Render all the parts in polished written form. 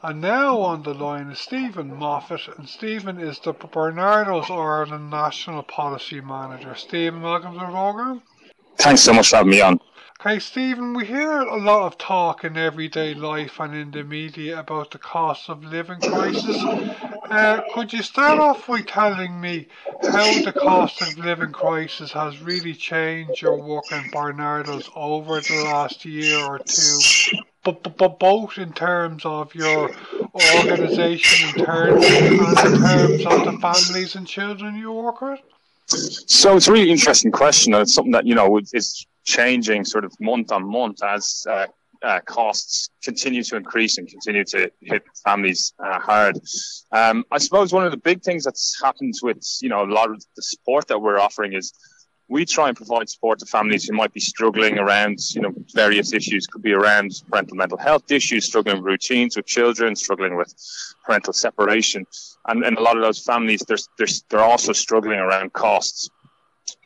And now on the line is Stephen Moffatt, and Stephen is the Barnardos Ireland National Policy Manager. Stephen, welcome to the programme. Thanks so much for having me on. Okay, Stephen, we hear a lot of talk in everyday life and in the media about the cost of living crisis. Could you start off by telling me how the cost of living crisis has really changed your work in Barnardos over the last year or two? But both in terms of your organisation internally and in terms of the families and children you work with? So it's a really interesting question, and it's something that, is changing sort of month on month as costs continue to increase and continue to hit families hard. I suppose one of the big things that's happened with, a lot of the support that we're offering is we try and provide support to families who might be struggling around, various issues. Could be around parental mental health issues, struggling with routines with children, struggling with parental separation. And a lot of those families, they're also struggling around costs.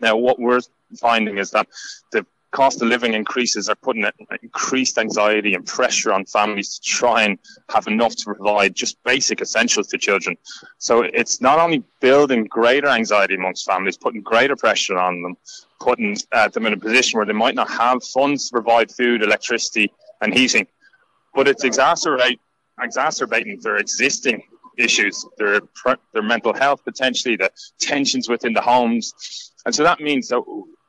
Now, what we're finding is that the cost of living increases are putting increased anxiety and pressure on families to try and have enough to provide just basic essentials to children. So it's not only building greater anxiety amongst families, putting greater pressure on them, putting them in a position where they might not have funds to provide food, electricity and heating, but it's exacerbating their existing issues, their mental health potentially, the tensions within the homes. And so that means that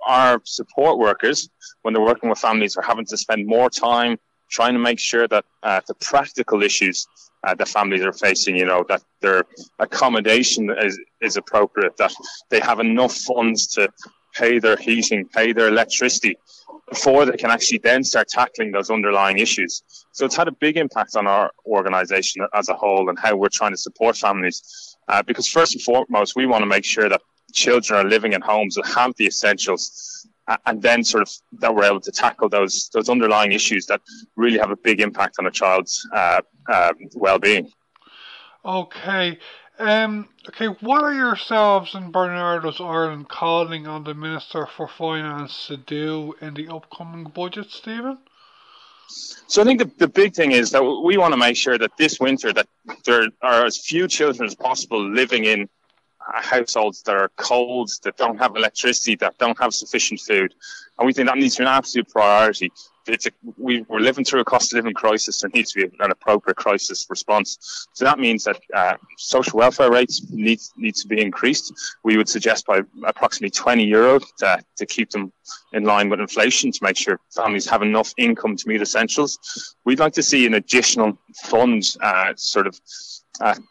our support workers, when they're working with families, are having to spend more time trying to make sure that the practical issues that families are facing, that their accommodation is appropriate, that they have enough funds to pay their heating, pay their electricity, before they can actually then start tackling those underlying issues. So it's had a big impact on our organisation as a whole and how we're trying to support families. Because first and foremost, we want to make sure that children are living in homes that have the essentials, and then sort of that we're able to tackle those underlying issues that really have a big impact on a child's well-being. Okay. What are yourselves in Barnardos Ireland calling on the Minister for Finance to do in the upcoming budget, Stephen? So I think the big thing is that we want to make sure that this winter that there are as few children as possible living in households that are cold, that don't have electricity, that don't have sufficient food. And we think that needs to be an absolute priority. We're living through a cost of living crisis. There needs to be an appropriate crisis response. So that means that social welfare rates need to be increased. We would suggest by approximately €20 to keep them in line with inflation, to make sure families have enough income to meet essentials. We'd like to see an additional fund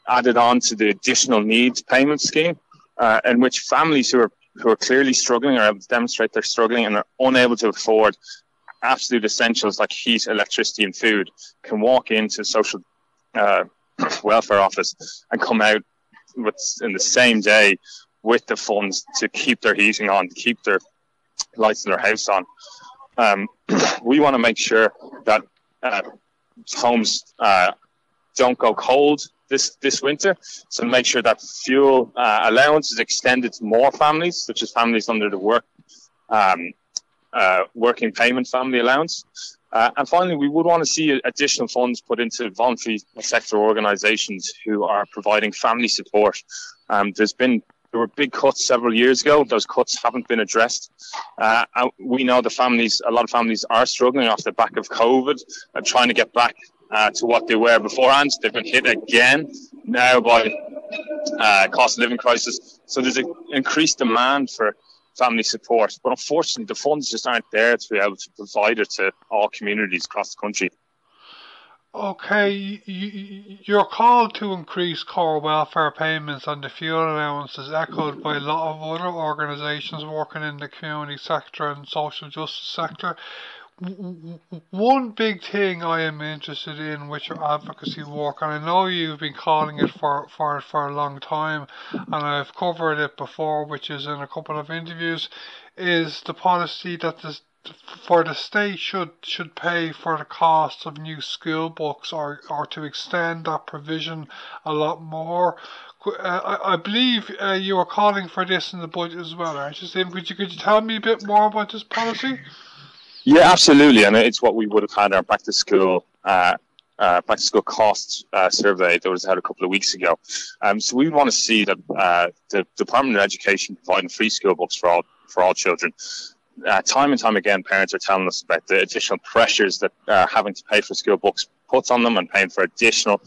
added on to the additional needs payment scheme, in which families who are clearly struggling are able to demonstrate they're struggling and are unable to afford absolute essentials like heat, electricity and food can walk into social welfare office and come out in the same day with the funds to keep their heating on, to keep their lights in their house on. We want to make sure that homes don't go cold this winter, so make sure that fuel allowance is extended to more families, such as families under the working payment family allowance. And finally, we would want to see additional funds put into voluntary sector organisations who are providing family support. There were big cuts several years ago. Those cuts haven't been addressed. And we know a lot of families are struggling off the back of COVID and trying to get back to what they were beforehand. They've been hit again now by cost of living crisis. So there's an increased demand for family support, but unfortunately the funds just aren't there to be able to provide it to all communities across the country. Okay, your call to increase core welfare payments and the fuel allowance is echoed by a lot of other organisations working in the community sector and social justice sector. One big thing I am interested in with your advocacy work, and I know you've been calling it for a long time, and I've covered it before, which is in a couple of interviews, is the policy that for the state should pay for the cost of new school books, or to extend that provision a lot more. I believe you are calling for this in the budget as well, aren't you, Stephen? Could you tell me a bit more about this policy? Yeah, absolutely, and it's what we would have had our back to school back to school cost survey that was out a couple of weeks ago. So we want to see that the Department of Education providing free school books for all children. Time and time again, parents are telling us about the additional pressures that having to pay for school books puts on them, and paying for additional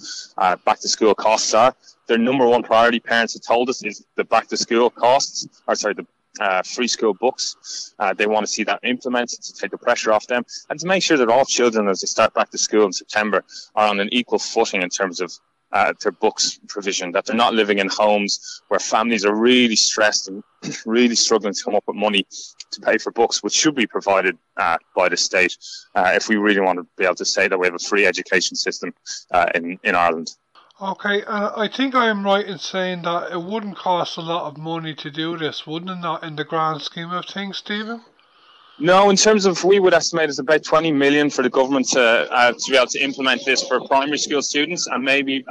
back to school costs are. Their number one priority, parents have told us, is the back to school costs, the free school books. They want to see that implemented to take the pressure off them, and to make sure that all children, as they start back to school in September, are on an equal footing in terms of their books provision, that they're not living in homes where families are really stressed and really struggling to come up with money to pay for books, which should be provided by the state if we really want to be able to say that we have a free education system in Ireland. Okay, I think I am right in saying that it wouldn't cost a lot of money to do this, wouldn't it, not in the grand scheme of things, Stephen? No, in terms of, we would estimate it's about 20 million for the government to be able to implement this for primary school students, and maybe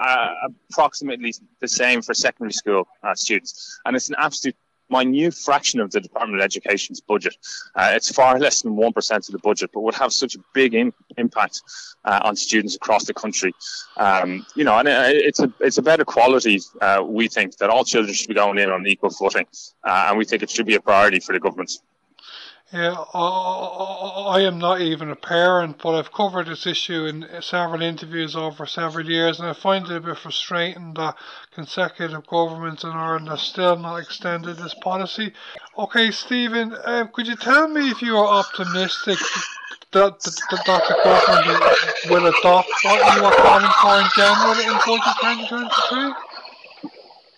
approximately the same for secondary school students. And it's an absolute minute fraction of the Department of Education's budget. It's far less than 1% of the budget, but would have such a big impact on students across the country. And it's a better quality. We think that all children should be going in on equal footing, and we think it should be a priority for the government. Yeah, I am not even a parent, but I've covered this issue in several interviews over several years, and I find it a bit frustrating that consecutive governments in Ireland have still not extended this policy. Okay, Stephen, could you tell me if you are optimistic that the government will adopt what you are calling for in general in budget 2023?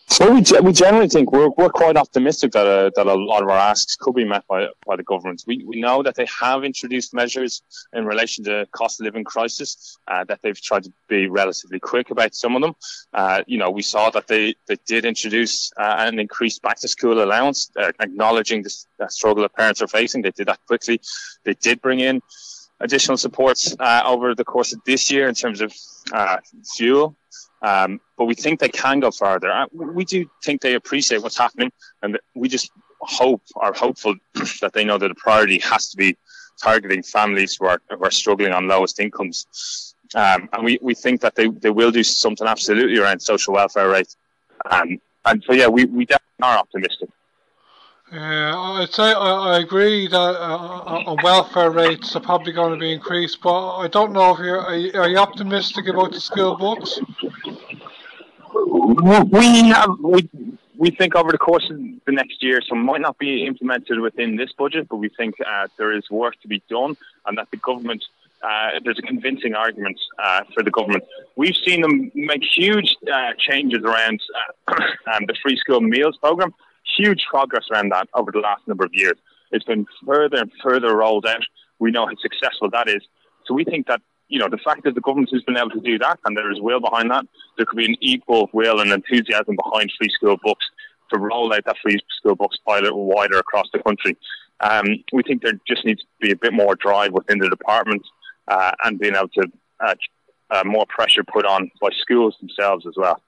So we generally think we're quite optimistic that a lot of our asks could be met by the government. We know that they have introduced measures in relation to cost of living crisis, that they've tried to be relatively quick about some of them. We saw that they did introduce an increased back to school allowance, acknowledging the struggle that parents are facing. They did that quickly. They did bring in additional supports over the course of this year in terms of fuel. But we think they can go further. We do think they appreciate what's happening, and we just are hopeful that they know that the priority has to be targeting families who are struggling on lowest incomes. And we think that they will do something absolutely around social welfare rates. And so, yeah, we definitely are optimistic. Yeah, I'd say I agree that welfare rates are probably going to be increased, but I don't know if are you optimistic about the school books? We think over the course of the next year, some might not be implemented within this budget, but we think there is work to be done, and that the government, there's a convincing argument for the government. We've seen them make huge changes around the free school meals programme. Huge progress around that over the last number of years. It's been further and further rolled out. We know how successful that is. So we think that, the fact that the government has been able to do that, and there is will behind that, there could be an equal will and enthusiasm behind free school books to roll out that free school books pilot wider across the country. We think there just needs to be a bit more drive within the department and being able to more pressure put on by schools themselves as well.